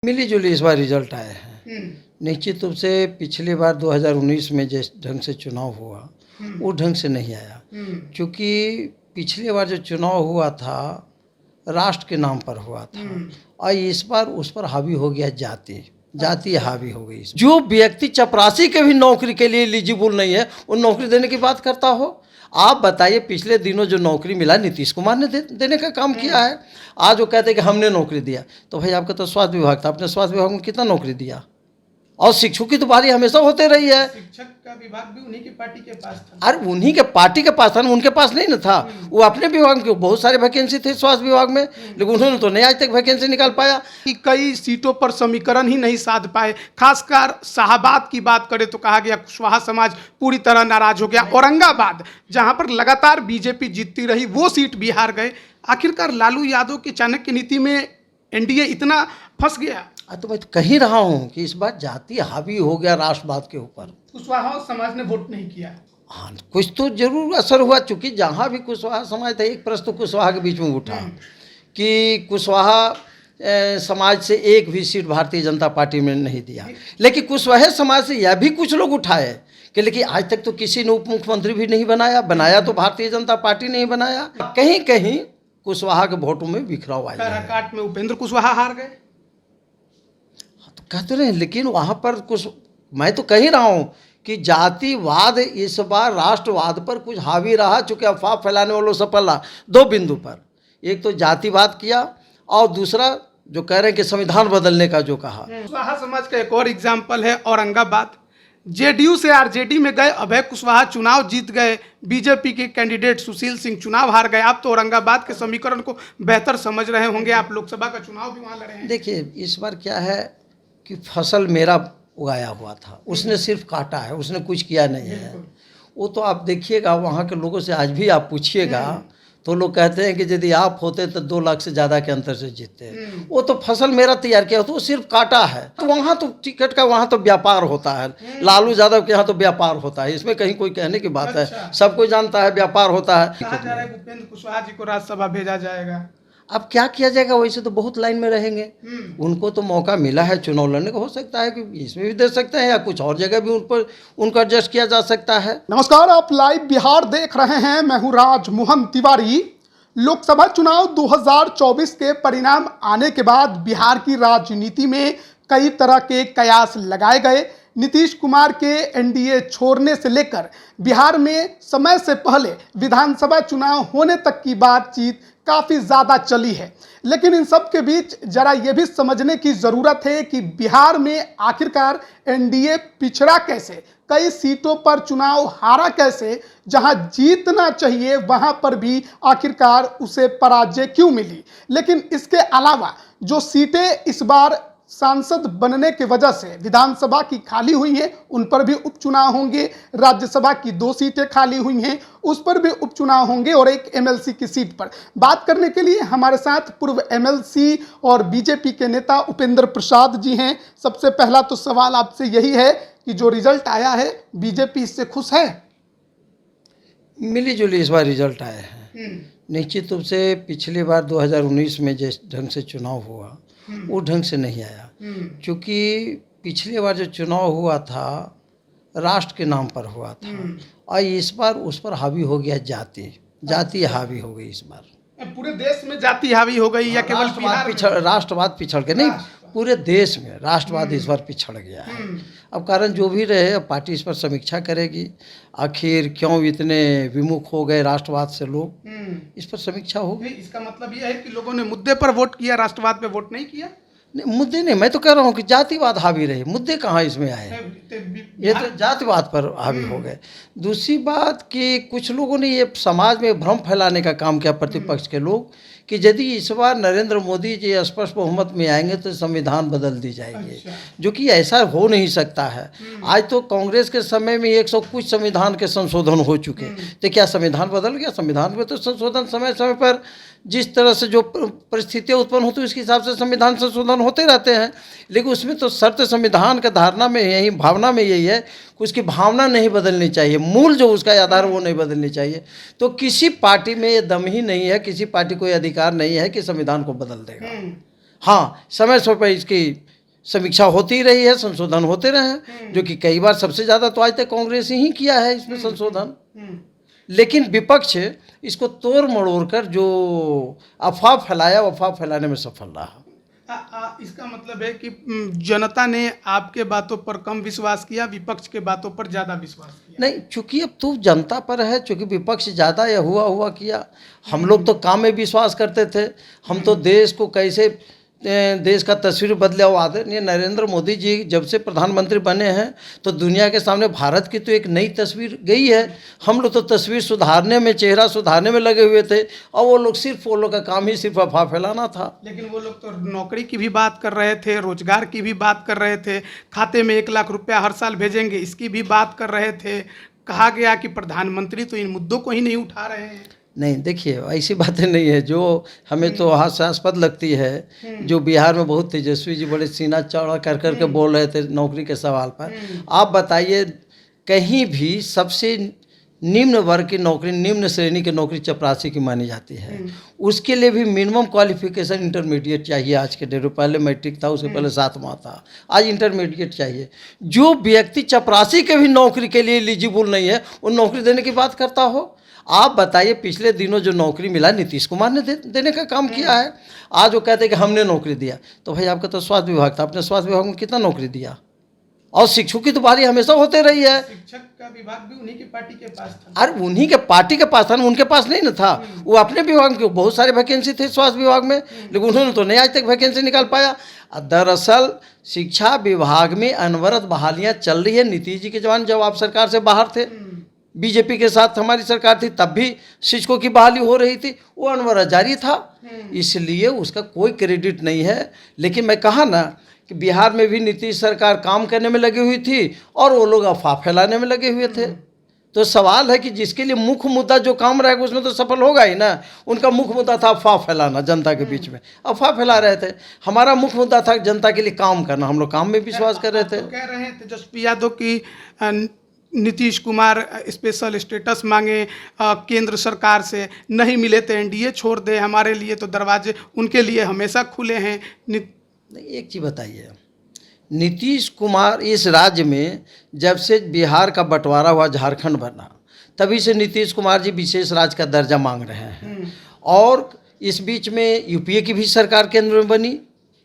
मिली जुली इस बार रिजल्ट आए हैं। निश्चित रूप से पिछली बार 2019 में जिस ढंग से चुनाव हुआ वो ढंग से नहीं आया, क्योंकि पिछली बार जो चुनाव हुआ था राष्ट्र के नाम पर हुआ था और इस बार उस पर हावी हो गया जाति हावी हो गई। जो व्यक्ति चपरासी के भी नौकरी के लिए एलिजिबल नहीं है वो नौकरी देने की बात करता हो। आप बताइए, पिछले दिनों जो नौकरी मिला नीतीश कुमार ने देने का काम किया है। आज वो कहते हैं कि हमने नौकरी दिया, तो भाई आपका तो स्वास्थ्य विभाग था, आपने स्वास्थ्य विभाग में कितना नौकरी दिया? और शिक्षकों की तो बारी हमेशा होते रही है। शिक्षक का विभाग भी उन्हीं की पार्टी के पास था। अरे उन्हीं के पार्टी के पास था ना, उनके पास नहीं ना था। वो अपने विभाग में बहुत सारे वैकेंसी थे स्वास्थ्य विभाग में, लेकिन उन्होंने तो नहीं आज तक वैकेंसी निकाल पाया। कि कई सीटों पर समीकरण ही नहीं साध पाए। खासकर शाहाबाद की बात करें तो कहा गया कुशवाहा समाज पूरी तरह नाराज हो गया। औरंगाबाद जहां पर लगातार बीजेपी जीतती रही वो सीट भी हार गए। आखिरकार लालू यादव की चाणक्य नीति में एनडीए इतना फंस गया। तो मैं तो कह ही रहा हूँ कि इस बार जाति हावी हो गया राष्ट्रवाद के ऊपर। कुशवाहा समाज ने वोट नहीं किया। हाँ, कुछ तो जरूर असर हुआ, चूंकि जहाँ भी कुशवाहा समाज था, एक प्रश्न तो कुशवाहा के बीच में उठा कि कुशवाहा समाज से एक भी सीट भारतीय जनता पार्टी में नहीं दिया, लेकिन कुशवाहा समाज से यह भी कुछ लोग उठाए कि लेकिन आज तक तो किसी ने उप मुख्यमंत्री भी नहीं बनाया तो भारतीय जनता पार्टी नहीं बनाया। कहीं कहीं कुशवाहा के वोटों में बिखराव आया। काराकाट में उपेंद्र कुशवाहा हार गए। तो कहते रहे, लेकिन वहाँ पर कुछ मैं तो कह ही रहा हूँ कि जातिवाद इस बार राष्ट्रवाद पर कुछ हावी रहा, चूँकि अफवाह फैलाने वालों सफल रहा दो बिंदु पर। एक तो जातिवाद किया और दूसरा जो कह रहे हैं कि संविधान बदलने का जो कहा। कुशवाहा समाज का एक और एग्जाम्पल है औरंगाबाद। जेडीयू से आरजेडी में गए अभय कुशवाहा चुनाव जीत गए। बीजेपी के कैंडिडेट सुशील सिंह चुनाव हार गए। आप तो औरंगाबाद के समीकरण को बेहतर समझ रहे होंगे, आप लोकसभा का चुनाव भी वहाँ लड़े हैं। देखिए, इस बार क्या है कि फसल मेरा उगाया हुआ था, उसने सिर्फ काटा है, उसने कुछ किया नहीं है। वो तो आप देखिएगा, वहाँ के लोगों से आज भी आप पूछिएगा तो लोग कहते हैं कि यदि आप होते तो 2 लाख से ज़्यादा के अंतर से जीतते। वो तो फसल मेरा तैयार किया तो वो सिर्फ काटा है। तो वहाँ तो टिकट का वहाँ तो व्यापार होता है, लालू यादव के यहाँ तो व्यापार होता है, इसमें कहीं कोई कहने की बात है। सब कोई जानता है व्यापार होता है। कहा जा रहा है उपेंद्र कुशवाहा जी को राज्यसभा भेजा जाएगा। अब क्या किया जाएगा, वैसे तो बहुत लाइन में रहेंगे। उनको तो मौका मिला है चुनाव लड़ने का, हो सकता है कि इसमें भी दे सकते हैं या कुछ और जगह भी उन पर उनका एडजस्ट किया जा सकता है। नमस्कार, आप लाइव बिहार देख रहे हैं। मैं हूं राजमोहन तिवारी। लोकसभा चुनाव 2024 के परिणाम आने के बाद बिहार की राजनीति में कई तरह के कयास लगाए गए। नीतीश कुमार के एनडीए छोड़ने से लेकर बिहार में समय से पहले विधानसभा चुनाव होने तक की बातचीत काफ़ी ज़्यादा चली है। लेकिन इन सब के बीच जरा ये भी समझने की ज़रूरत है कि बिहार में आखिरकार एनडीए पिछड़ा कैसे, कई सीटों पर चुनाव हारा कैसे, जहां जीतना चाहिए वहां पर भी आखिरकार उसे पराजय क्यों मिली। लेकिन इसके अलावा जो सीटें इस बार सांसद बनने की वजह से विधानसभा की खाली हुई हैं, उन पर भी उपचुनाव होंगे। राज्यसभा की 2 सीटें खाली हुई हैं, उस पर भी उपचुनाव होंगे और एक एमएलसी की सीट पर। बात करने के लिए हमारे साथ पूर्व एमएलसी और बीजेपी के नेता उपेंद्र प्रसाद जी हैं। सबसे पहला तो सवाल आपसे यही है कि जो रिजल्ट आया है बीजेपी इससे खुश है? मिली जुली इस बार रिजल्ट आए हैं। निश्चित रूप से पिछली बार 2019 में जिस ढंग से चुनाव हुआ वो ढंग से नहीं आया, क्योंकि पिछली बार जो चुनाव हुआ था राष्ट्र के नाम पर हुआ था और इस बार उस पर हावी हो गया जाति हावी हो गई। इस बार पूरे देश में जाति हावी हो गई या केवल राष्ट्रवाद पिछड़ के नहीं, पूरे देश में राष्ट्रवाद इस बार पिछड़ गया है। अब कारण जो भी रहे, पार्टी इस पर समीक्षा करेगी, आखिर क्यों इतने विमुख हो गए राष्ट्रवाद से लोग, इस पर समीक्षा होगी। इसका मतलब यह है कि लोगों ने मुद्दे पर वोट किया, राष्ट्रवाद पे वोट नहीं किया। नहीं, मुद्दे नहीं, मैं तो कह रहा हूँ कि जातिवाद हावी रहे, मुद्दे कहाँ इसमें आए, ये तो जातिवाद पर हावी हो गए। दूसरी बात कि कुछ लोगों ने ये समाज में भ्रम फैलाने का काम किया, प्रतिपक्ष के लोग, कि यदि इस बार नरेंद्र मोदी जी स्पष्ट बहुमत में आएंगे तो संविधान बदल दी जाएगी। जो कि ऐसा हो नहीं सकता है। आज तो कांग्रेस के समय में 100 कुछ संविधान के संशोधन हो चुके, तो क्या संविधान बदल गया? संविधान में तो संशोधन समय समय पर जिस तरह से जो परिस्थितियाँ उत्पन्न होती है उसके हिसाब से संविधान संशोधन होते रहते हैं। लेकिन उसमें तो शर्त संविधान का धारणा में यही, भावना में यही है कि उसकी भावना नहीं बदलनी चाहिए, मूल जो उसका आधार वो नहीं बदलनी चाहिए। तो किसी पार्टी में ये दम ही नहीं है, किसी पार्टी को ये अधिकार नहीं है कि संविधान को बदल देगा। हाँ, समय समय पर इसकी समीक्षा होती रही है, संशोधन होते रहे हैं, जो कि कई बार सबसे ज़्यादा तो आज तक कांग्रेस ही किया है इसमें संशोधन। लेकिन विपक्ष इसको तोड़ मड़ोड़ कर जो अफवाह फैलाया, वो अफवाह फैलाने में सफल रहा। इसका मतलब है कि जनता ने आपके बातों पर कम विश्वास किया, विपक्ष के बातों पर ज़्यादा विश्वास किया। नहीं, चूंकि अब तो जनता पर है, चूंकि विपक्ष ज़्यादा या हुआ किया। हम लोग तो काम में विश्वास करते थे, हम तो देश को कैसे देश का तस्वीर बदले। और आदरणीय नरेंद्र मोदी जी जब से प्रधानमंत्री बने हैं तो दुनिया के सामने भारत की तो एक नई तस्वीर गई है। हम लोग तो तस्वीर सुधारने में, चेहरा सुधारने में लगे हुए थे, और वो लोग का काम ही सिर्फ अफवाह फैलाना था। लेकिन वो लोग तो नौकरी की भी बात कर रहे थे, रोजगार की भी बात कर रहे थे, खाते में 1 लाख रुपया हर साल भेजेंगे, इसकी भी बात कर रहे थे। कहा गया कि प्रधानमंत्री तो इन मुद्दों को ही नहीं उठा रहे हैं। नहीं, देखिए ऐसी बातें नहीं है जो हमें तो हास्यास्पद लगती है। जो बिहार में बहुत तेजस्वी जी बड़े सीना चौड़ा कर के बोल रहे थे नौकरी के सवाल पर। आप बताइए, कहीं भी सबसे निम्न वर्ग की नौकरी, निम्न श्रेणी की नौकरी चपरासी की मानी जाती है। उसके लिए भी मिनिमम क्वालिफिकेशन इंटरमीडिएट चाहिए आज के डेट में। पहले मैट्रिक था, उसके पहले 7वां था, आज इंटरमीडिएट चाहिए। जो व्यक्ति चपरासी के भी नौकरी के लिए एलिजिबल नहीं है, वो नौकरी देने की बात करता हो। आप बताइए, पिछले दिनों जो नौकरी मिला नीतीश कुमार ने देने का काम किया है। आज वो कहते हैं कि हमने नौकरी दिया, तो भाई आपका तो स्वास्थ्य विभाग था, आपने स्वास्थ्य विभाग में कितना नौकरी दिया? और शिक्षकों की तो बारी हमेशा होते रही है। शिक्षक का विभाग भी उन्हीं की पार्टी के पास था। अरे उन्हीं के पार्टी के पास था ना, उनके पास नहीं ना था। वो अपने विभाग में बहुत सारे वैकेंसी थे स्वास्थ्य विभाग में, लेकिन उन्होंने तो नहीं आज तक वैकेंसी निकाल पाया। दरअसल शिक्षा विभाग में अनवरत बहालियाँ चल रही है। नीतीश जी के जवान जब आप सरकार से बाहर थे, बीजेपी के साथ हमारी सरकार थी, तब भी शिक्षकों की बहाली हो रही थी, वो अनवरत जारी था। इसलिए उसका कोई क्रेडिट नहीं है। लेकिन मैं कहा ना कि बिहार में भी नीतीश सरकार काम करने में लगी हुई थी और वो लोग अफवाह फैलाने में लगे हुए थे। तो सवाल है कि जिसके लिए मुख्य मुद्दा जो काम रहेगा उसमें तो सफल होगा ही ना। उनका मुख्य मुद्दा था अफवाह फैलाना, जनता के बीच में अफवाह फैला रहे थे। हमारा मुख्य मुद्दा था जनता के लिए काम करना, हम लोग काम में विश्वास कर रहे थे। तो कह रहे हैं तेजस्वी यादव की नीतीश कुमार स्पेशल स्टेटस मांगे केंद्र सरकार से, नहीं मिले तो एनडीए छोड़ दे, हमारे लिए तो दरवाजे उनके लिए हमेशा खुले हैं। एक चीज़ बताइए, नीतीश कुमार इस राज्य में जब से बिहार का बंटवारा हुआ, झारखंड बना, तभी से नीतीश कुमार जी विशेष राज्य का दर्जा मांग रहे हैं। और इस बीच में यूपीए की भी सरकार केंद्र में बनी,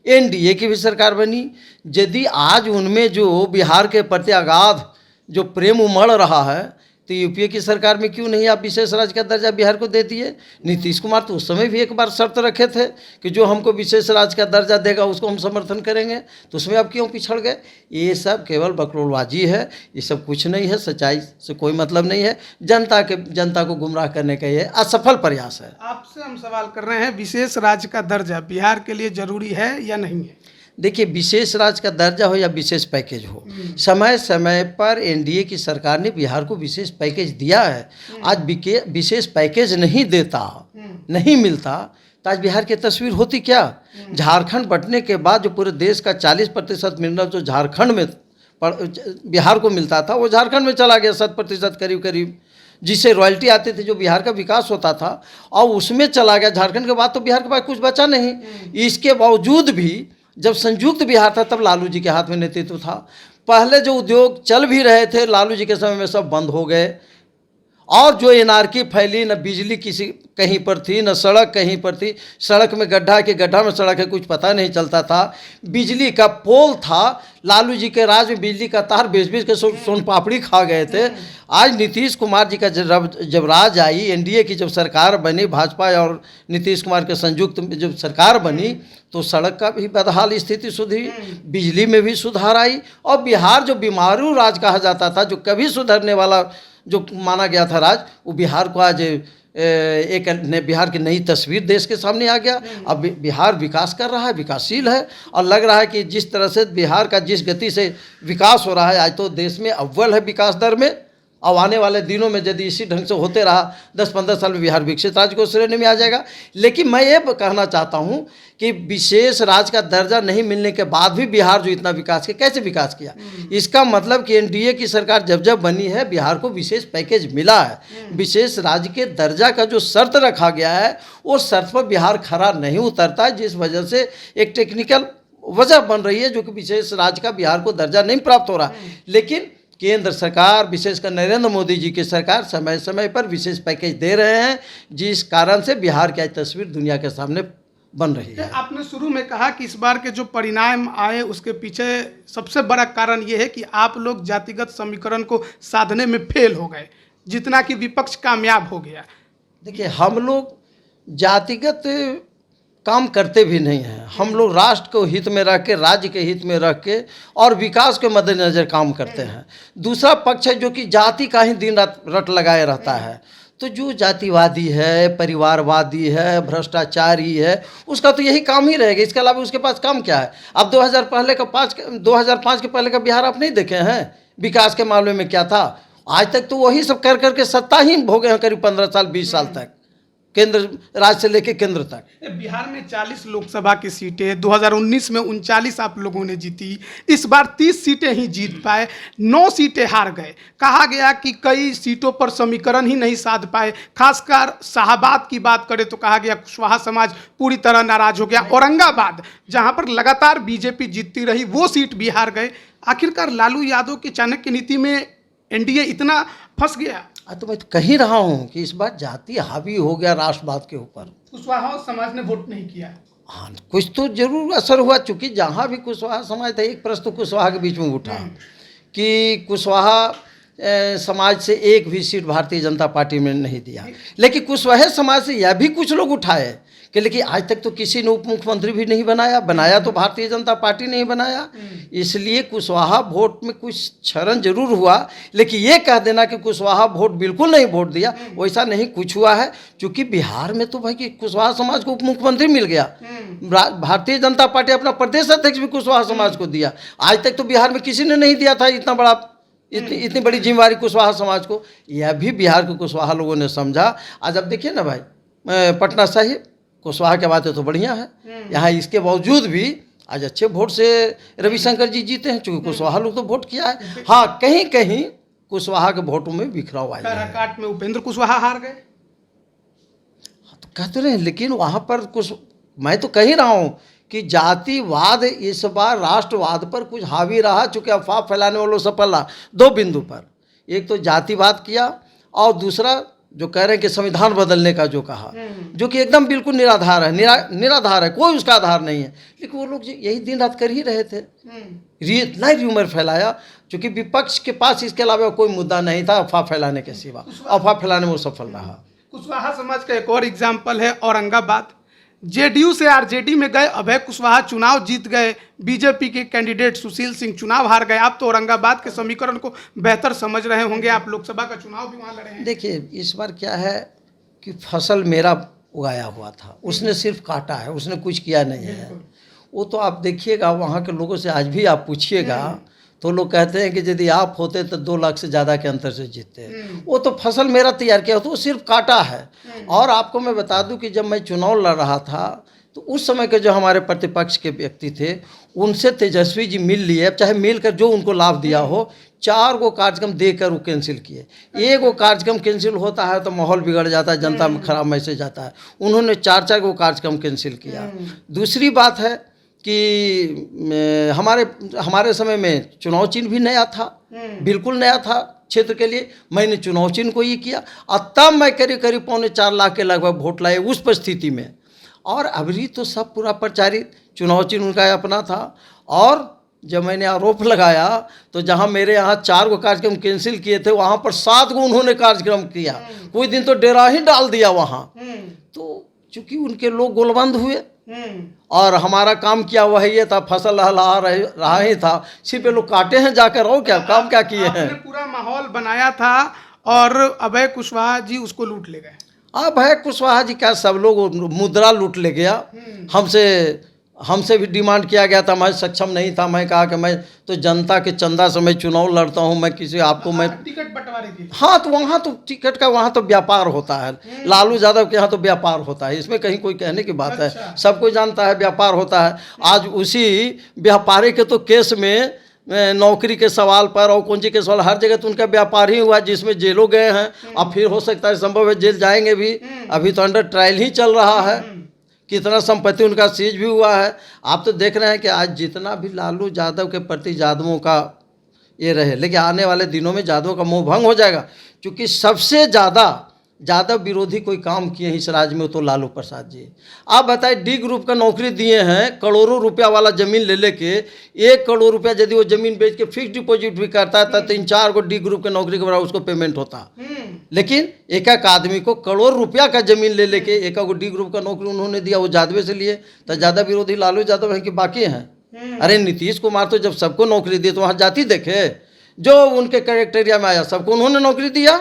एनडीए की भी सरकार बनी। यदि आज उनमें जो बिहार के प्रति अगाध जो प्रेम उमड़ रहा है, तो यूपीए की सरकार में क्यों नहीं आप विशेष राज्य का दर्जा बिहार को दे दिए? नीतीश कुमार तो उस समय भी एक बार शर्त रखे थे कि जो हमको विशेष राज्य का दर्जा देगा उसको हम समर्थन करेंगे, तो उसमें आप क्यों पिछड़ गए? ये सब केवल बकरोलबाजी है, ये सब कुछ नहीं है, सच्चाई से कोई मतलब नहीं है। जनता को गुमराह करने का ये असफल प्रयास है। आपसे हम सवाल कर रहे हैं, विशेष राज्य का दर्जा बिहार के लिए जरूरी है या नहीं है? देखिए, विशेष राज्य का दर्जा हो या विशेष पैकेज हो, समय समय पर एनडीए की सरकार ने बिहार को विशेष पैकेज दिया है। आज विशेष पैकेज नहीं देता, नहीं मिलता, तो आज बिहार की तस्वीर होती क्या? झारखंड बंटने के बाद जो पूरे देश का 40% मिनरल जो झारखंड में बिहार को मिलता था, वो झारखंड में चला गया 7% करीब, जिससे रॉयल्टी आती थी, जो बिहार का विकास होता था, और उसमें चला गया। झारखंड के बाद तो बिहार के पास कुछ बचा नहीं। इसके बावजूद भी जब संयुक्त बिहार था, तब लालू जी के हाथ में नेतृत्व था। पहले जो उद्योग चल भी रहे थे लालू जी के समय में, सब बंद हो गए। और जो एनार्की फैली, न बिजली किसी कहीं पर थी, न सड़क कहीं पर थी। सड़क में गड्ढा कि गड्ढा में सड़क है, कुछ पता नहीं चलता था। बिजली का पोल था, लालू जी के राज में बिजली का तार बेच के सोन पापड़ी खा गए थे। आज नीतीश कुमार जी का जब राज आई, एनडीए की जब सरकार बनी, भाजपा और नीतीश कुमार के संयुक्त जब सरकार बनी, तो सड़क का भी बदहाल स्थिति सुधरी, बिजली में भी सुधार आई। और बिहार जो बीमारू राज कहा जाता था, जो कभी सुधरने वाला जो माना गया था राज, वो बिहार को आज बिहार की नई तस्वीर देश के सामने आ गया। अब बिहार विकास कर रहा है, विकासशील है, और लग रहा है कि जिस तरह से बिहार का जिस गति से विकास हो रहा है, आज तो देश में अव्वल है विकास दर में। अब आने वाले दिनों में यदि इसी ढंग से होते रहा, 10-15 साल में बिहार विकसित राज्य को श्रेणी में आ जाएगा। लेकिन मैं ये कहना चाहता हूँ कि विशेष राज्य का दर्जा नहीं मिलने के बाद भी बिहार जो इतना विकास किया, कैसे विकास किया? इसका मतलब कि एनडीए की सरकार जब बनी है, बिहार को विशेष पैकेज मिला है। विशेष राज्य के दर्जा का जो शर्त रखा गया है, वो शर्त पर बिहार खरा नहीं उतरता है, जिस वजह से एक टेक्निकल वजह बन रही है जो कि विशेष राज्य का बिहार को दर्जा नहीं प्राप्त हो रहा। लेकिन केंद्र सरकार, विशेषकर नरेंद्र मोदी जी की सरकार समय समय पर विशेष पैकेज दे रहे हैं, जिस कारण से बिहार की आज तस्वीर दुनिया के सामने बन रही है। आपने शुरू में कहा कि इस बार के जो परिणाम आए उसके पीछे सबसे बड़ा कारण ये है कि आप लोग जातिगत समीकरण को साधने में फेल हो गए, जितना कि विपक्ष कामयाब हो गया। देखिए, हम लोग जातिगत काम करते भी नहीं हैं। हम लोग राष्ट्र को हित में रख के, राज्य के हित में रख के और विकास के मद्देनजर काम करते हैं। दूसरा पक्ष है जो कि जाति का ही दिन रात रट लगाए रहता है। तो जो जातिवादी है, परिवारवादी है, भ्रष्टाचारी है, उसका तो यही काम ही रहेगा। इसके अलावा उसके पास काम क्या है? अब 2005 के पहले का बिहार आप नहीं देखे हैं? विकास के मामले में क्या था? आज तक तो वही सब कर करके सत्ता ही भोगे हैं करीब 15 साल 20 साल तक, केंद्र राज्य से लेके केंद्र तक। बिहार में 40 लोकसभा की सीटें 2019 में 39 आप लोगों ने जीती। इस बार 30 सीटें ही जीत पाए, 9 सीटें हार गए। कहा गया कि कई सीटों पर समीकरण ही नहीं साध पाए। खासकर शाहाबाद की बात करें तो कहा गया कुशवाहा समाज पूरी तरह नाराज हो गया। औरंगाबाद, जहां पर लगातार बीजेपी जीतती रही, वो सीट भी हार गए। आखिरकार लालू यादव की चाणक्य नीति में एनडीए इतना फंस गया। तो मैं तो कह ही रहा हूँ कि इस बार जाति हावी हो गया राष्ट्रवाद के ऊपर। कुशवाहा समाज ने वोट नहीं किया। हाँ, कुछ तो जरूर असर हुआ, चूंकि जहाँ भी कुशवाहा समाज था, एक प्रश्न तो कुशवाहा के बीच में उठा कि कुशवाहा समाज से एक भी सीट भारतीय जनता पार्टी में नहीं दिया। लेकिन कुशवाहा समाज से यह भी कुछ लोग उठाए कि लेकिन आज तक तो किसी ने उप मुख्यमंत्री भी नहीं बनाया तो भारतीय जनता पार्टी ने ही बनाया। इसलिए कुशवाहा वोट में कुछ क्षरण जरूर हुआ, लेकिन ये कह देना कि कुशवाहा वोट बिल्कुल नहीं वोट दिया, वैसा नहीं कुछ हुआ है। क्योंकि बिहार में तो भाई कि कुशवाहा समाज को उप मुख्यमंत्री मिल गया। भारतीय जनता पार्टी अपना प्रदेश अध्यक्ष भी कुशवाहा समाज को दिया। आज तक तो बिहार में किसी ने नहीं दिया था इतनी बड़ी जिम्मेवारी कुशवाहा समाज को। यह भी बिहार के कुशवाहा लोगों ने समझा। आज अब देखिए ना भाई, पटना साहिब कुशवाहा के बातें तो बढ़िया है, यहाँ इसके बावजूद भी आज अच्छे वोट से रविशंकर जी जीते हैं, चूंकि कुशवाहा लोग तो वोट किया है। हाँ, कहीं कहीं कुशवाहा के वोटों में बिखराव आया है। काराकाट में उपेंद्र कुशवाहा हार गए। तो कहते रहे, लेकिन वहाँ पर कुछ, मैं तो कह ही रहा हूँ कि जातिवाद इस बार राष्ट्रवाद पर कुछ हावी रहा, चूँकि अफवाह फैलाने वालों सफल रहा 2 बिंदु पर। एक तो जातिवाद किया, और दूसरा जो कह रहे हैं कि संविधान बदलने का जो कहा, जो कि एकदम बिल्कुल निराधार है, निराधार है, कोई उसका आधार नहीं है। लेकिन वो लोग यही दिन रात कर ही रहे थे। इतना र्यूमर फैलाया, क्योंकि विपक्ष के पास इसके अलावा कोई मुद्दा नहीं था अफवाह फैलाने के सिवा। अफवाह फैलाने में वो सफल रहा। कुशवाहा समाज का एक और एग्जाम्पल है औरंगाबाद। जेडीयू से आरजेडी में गए अभय कुशवाहा चुनाव जीत गए। बीजेपी के कैंडिडेट सुशील सिंह चुनाव हार गए। आप तो औरंगाबाद के समीकरण को बेहतर समझ रहे होंगे, आप लोकसभा का चुनाव भी वहां लड़े हैं। देखिए, इस बार क्या है कि फसल मेरा उगाया हुआ था, उसने सिर्फ काटा है, उसने कुछ किया नहीं है। वो तो आप देखिएगा, वहाँ के लोगों से आज भी आप पूछिएगा तो लोग कहते हैं कि यदि आप होते तो 2 लाख से ज़्यादा के अंतर से जीतते। वो तो फसल मेरा तैयार किया तो वो सिर्फ काटा है। और आपको मैं बता दूं कि जब मैं चुनाव लड़ रहा था तो उस समय के जो हमारे प्रतिपक्ष के व्यक्ति थे, उनसे तेजस्वी जी मिल लिए, चाहे मिलकर जो उनको लाभ दिया हो, 4 गो कार्यक्रम देकर वो कैंसिल किए। 1 गो कार्यक्रम कैंसिल होता है तो माहौल बिगड़ जाता है, जनता में खराब मैसेज आता है। उन्होंने 4 गो कार्यक्रम कैंसिल किया। दूसरी बात है कि हमारे समय में चुनाव चिन्ह भी नया था, बिल्कुल नया था क्षेत्र के लिए। मैंने चुनाव चिन्ह को ये किया, और तब मैं करीब 4.25 लाख के लगभग वोट लाए उस परिस्थिति में। और अभी तो सब पूरा प्रचारित चुनाव चिन्ह उनका अपना था। और जब मैंने आरोप लगाया तो जहां मेरे यहाँ 4 गो कार्यक्रम कैंसिल किए थे, वहां पर 7 गो उन्होंने कार्यक्रम किया। कोई दिन तो डेरा ही डाल दिया वहां। तो चूंकि उनके लोग गोलबंद हुए और हमारा काम किया वह ये था, फसल रहा ही था, सिर्फ लोग काटे हैं जाकर, और क्या काम क्या किए हैं। पूरा माहौल बनाया था और अभय कुशवाहा जी उसको लूट ले गए। अभय कुशवाहा जी का सब लोग मुद्रा लूट ले गया। हमसे भी डिमांड किया गया था, मैं सक्षम नहीं था। मैं कहा कि मैं तो जनता के चंदा से मैं चुनाव लड़ता हूं, मैं किसी आपको मैं टिकट बंटवारे की। हाँ, तो वहाँ तो टिकट का वहाँ तो व्यापार होता है। लालू यादव के यहाँ तो व्यापार होता है, इसमें कहीं कोई कहने की बात है। सब कोई जानता है व्यापार होता है। आज उसी व्यापारी के तो केस में नौकरी के सवाल पर और कौन सी के सवाल, हर जगह तो उनका व्यापार ही हुआ, जिसमें जेलों गए हैं। अब फिर हो सकता है, संभव है जेल जाएंगे भी। अभी तो अंडर ट्रायल ही चल रहा है। कितना संपत्ति उनका सीज भी हुआ है। आप तो देख रहे हैं कि आज जितना भी लालू यादव के प्रति यादवों का ये रहे, लेकिन आने वाले दिनों में यादवों का मोह भंग हो जाएगा, क्योंकि सबसे ज़्यादा यादव विरोधी कोई काम किए हैं इस राज्य में तो लालू प्रसाद जी। आप बताइए, डी ग्रुप का नौकरी दिए हैं, करोड़ों रुपया वाला ज़मीन ले लेके 1 करोड़ रुपया यदि वो ज़मीन बेच के फिक्स डिपॉजिट भी करता है तो 3-4 को डी ग्रुप के नौकरी के बराबर उसको पेमेंट होता। लेकिन एक एक आदमी को करोड़ रुपया का ज़मीन ले लेके एक डी ग्रुप का नौकरी उन्होंने दिया, वो यादव से लिए। तो यादव विरोधी लालू यादव हैं कि बाकी हैं? अरे नीतीश कुमार तो जब सबको नौकरी दी तो वहाँ जाति देखे, जो उनके क्राइटेरिया में आया सबको उन्होंने नौकरी दिया।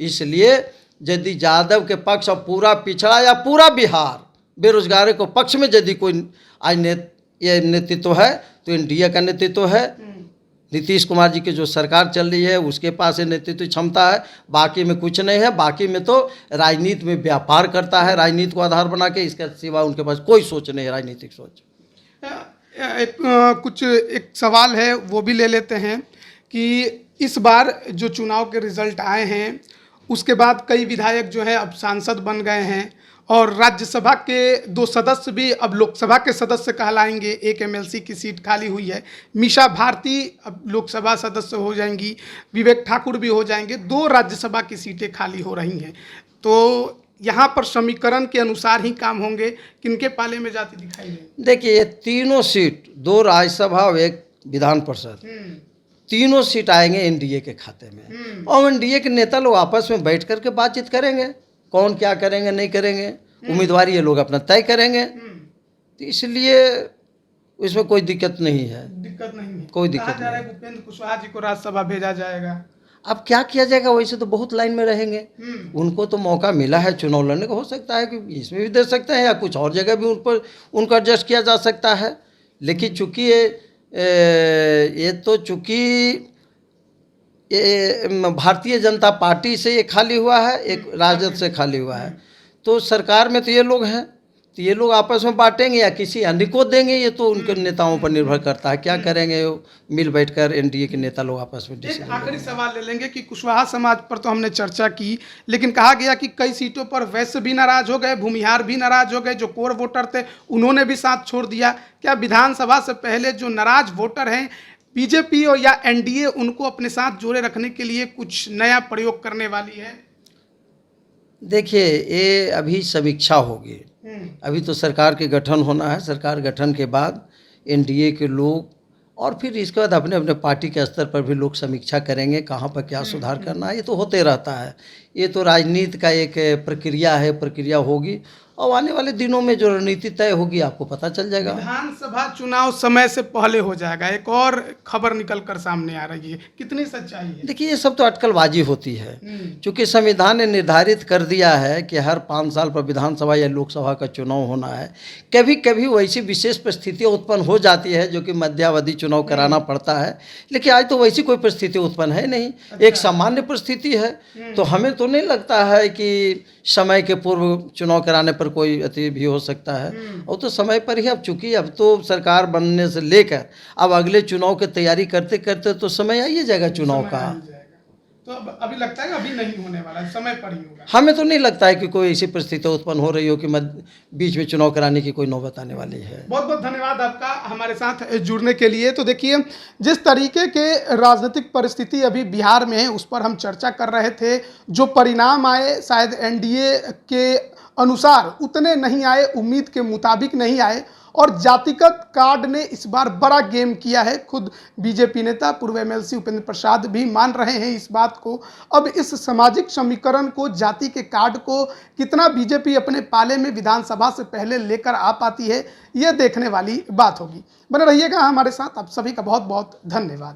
इसलिए यदि यादव के पक्ष और पूरा पिछड़ा या पूरा बिहार बेरोजगारी को पक्ष में यदि कोई आज ये नेतृत्व है तो एनडीए का नेतृत्व है। नीतीश कुमार जी की जो सरकार चल रही है उसके पास नेतृत्व क्षमता है, बाकी में कुछ नहीं है। बाकी में तो राजनीति में व्यापार करता है, राजनीति को आधार बना के, इसके सिवा उनके पास कोई सोच नहीं है, राजनीतिक सोच। एक सवाल है वो भी ले लेते हैं कि इस बार जो चुनाव के रिजल्ट आए हैं उसके बाद कई विधायक जो है अब सांसद बन गए हैं और राज्यसभा के 2 सदस्य भी अब लोकसभा के सदस्य कहलाएंगे। एक एमएलसी की सीट खाली हुई है, मीसा भारती अब लोकसभा सदस्य हो जाएंगी, विवेक ठाकुर भी हो जाएंगे, 2 राज्यसभा की सीटें खाली हो रही हैं। तो यहाँ पर समीकरण के अनुसार ही काम होंगे, किनके पाले में जाती दिखाई देगी? देखिए, ये तीनों सीट, 2 राज्यसभा और 1 विधान परिषद, तीनों सीट आएंगे एनडीए के खाते में। और एनडीए के नेता लोग आपस में बैठ करके बातचीत करेंगे, कौन क्या करेंगे नहीं करेंगे, उम्मीदवार ये लोग अपना तय करेंगे। तो इसलिए इसमें कोई दिक्कत नहीं है। दिक्कत नहीं है, कोई दिक्कत नहीं। उपेंद्र कुशवाहा जी को राज्यसभा भेजा जाएगा। अब क्या किया जाएगा, वैसे तो बहुत लाइन में रहेंगे, उनको तो मौका मिला है चुनाव लड़ने का। हो सकता है कि इसमें भी दे सकते हैं या कुछ और जगह भी उन पर उनको एडजस्ट किया जा सकता है। लेकिन चूँकि ये तो चूँकि ये भारतीय जनता पार्टी से ये खाली हुआ है, एक राजद से खाली हुआ है, तो सरकार में तो ये लोग हैं, तो ये लोग आपस में बांटेंगे या किसी अन्य को देंगे, ये तो उनके नेताओं पर निर्भर करता है क्या करेंगे। वो मिल बैठकर एनडीए के नेता लोग आपस में एक आखिरी सवाल ले लेंगे कि कुशवाहा समाज पर तो हमने चर्चा की, लेकिन कहा गया कि कई सीटों पर वैश्य भी नाराज हो गए, भूमिहार भी नाराज हो गए, जो कोर वोटर थे उन्होंने भी साथ छोड़ दिया। क्या विधानसभा से पहले जो नाराज वोटर हैं बीजेपी और या एनडीए उनको अपने साथ जोड़े रखने के लिए कुछ नया प्रयोग करने वाली है? देखिए, ये अभी समीक्षा होगी, अभी तो सरकार के गठन होना है। सरकार गठन के बाद एनडीए के लोग और फिर इसके बाद अपने अपने पार्टी के स्तर पर भी लोग समीक्षा करेंगे, कहाँ पर क्या सुधार करना है। ये तो होते रहता है, ये तो राजनीति का एक प्रक्रिया है, प्रक्रिया होगी और आने वाले दिनों में जो रणनीति तय होगी आपको पता चल जाएगा। विधानसभा चुनाव समय से पहले हो जाएगा, एक और खबर निकल कर सामने आ रही है, कितनी सच्चाई है? देखिए, ये सब तो अटकलबाजी होती है, क्योंकि संविधान ने निर्धारित कर दिया है कि हर 5 साल पर विधानसभा या लोकसभा का चुनाव होना है। कभी कभी वैसी विशेष परिस्थितियाँ उत्पन्न हो जाती है जो कि मध्यावधि चुनाव कराना पड़ता है, लेकिन आज तो वैसी कोई परिस्थिति उत्पन्न है नहीं। एक सामान्य परिस्थिति है, तो हमें तो नहीं लगता है कि समय के पूर्व चुनाव कराने पर कोई अति भी हो सकता है। और तो समय पर ही, अब चूंकि अब तो सरकार बनने से लेकर अब अगले चुनाव की तैयारी करते करते तो समय आ ही जाएगा चुनाव का। तो अब अभी लगता है कि अभी नहीं होने वाला है, समय पर ही होगा। हमें तो नहीं लगता है कि कोई ऐसी परिस्थिति उत्पन्न हो रही हो कि बीच में चुनाव कराने की कोई नौबत आने वाली है। बहुत बहुत धन्यवाद आपका हमारे साथ जुड़ने के लिए। तो देखिए, जिस तरीके के राजनीतिक परिस्थिति अभी बिहार में है उस पर हम चर्चा कर रहे थे। जो परिणाम आए शायद एनडीए के अनुसार उतने नहीं आए, उम्मीद के मुताबिक नहीं आए और जातिगत कार्ड ने इस बार बड़ा गेम किया है। खुद बीजेपी नेता पूर्व एमएलसी उपेंद्र प्रसाद भी मान रहे हैं इस बात को। अब इस सामाजिक समीकरण को, जाति के कार्ड को कितना बीजेपी अपने पाले में विधानसभा से पहले लेकर आ पाती है, ये देखने वाली बात होगी। बने रहिएगा हमारे साथ। आप सभी का बहुत बहुत धन्यवाद।